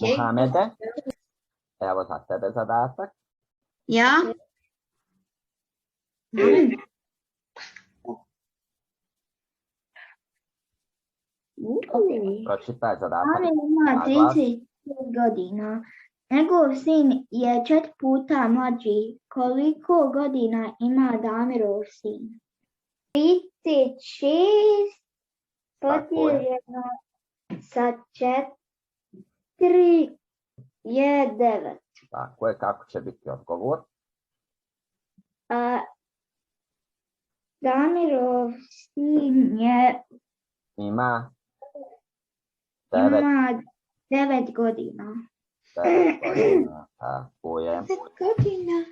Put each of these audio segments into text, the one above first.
Muhamede, evo za tebe zadatak. Ja? Pročitaj zadatak. Amir ima Na glas. 35 godina. Njegov sin je 4 puta mlađi. Koliko godina ima Damirov sin? 36 podijeljeno sa 4 je 9. Tako je, kako će biti odgovor? Damirov sin Ima 9 ima 9 godina. godina. Tako je. 9 godina.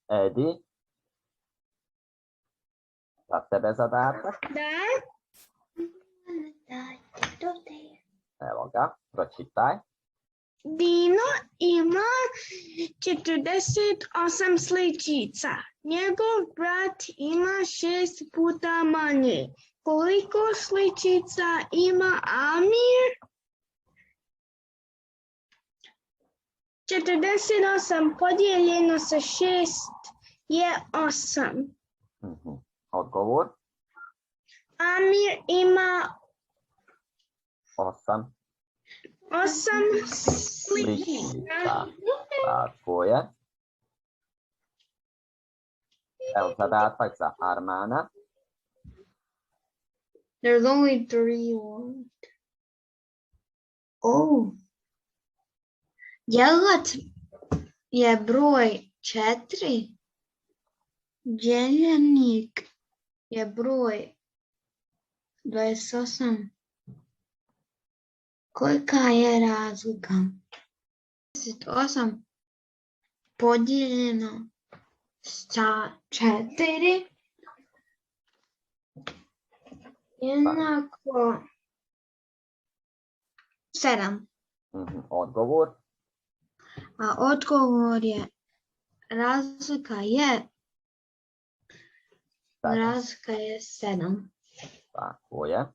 Edi, za tebe zadatak. Da? Evo ga, pročitaj. Dino ima 48 sličica. Njegov brat ima 6 puta manje. Koliko sličica ima Amir? 48 podijeljeno sa 6 je 8. Odgovor? Amir ima 8 sličica. sličica. Tako je. Evo zadatak za Armana. There's only 3 words. Oh. Jelat je broj 4. Djeljenik je broj 28. Kolika je razlika? 28 podijeljeno sa 4 jednako 7. Odgovor? A odgovor je razlika je 7. Tako je.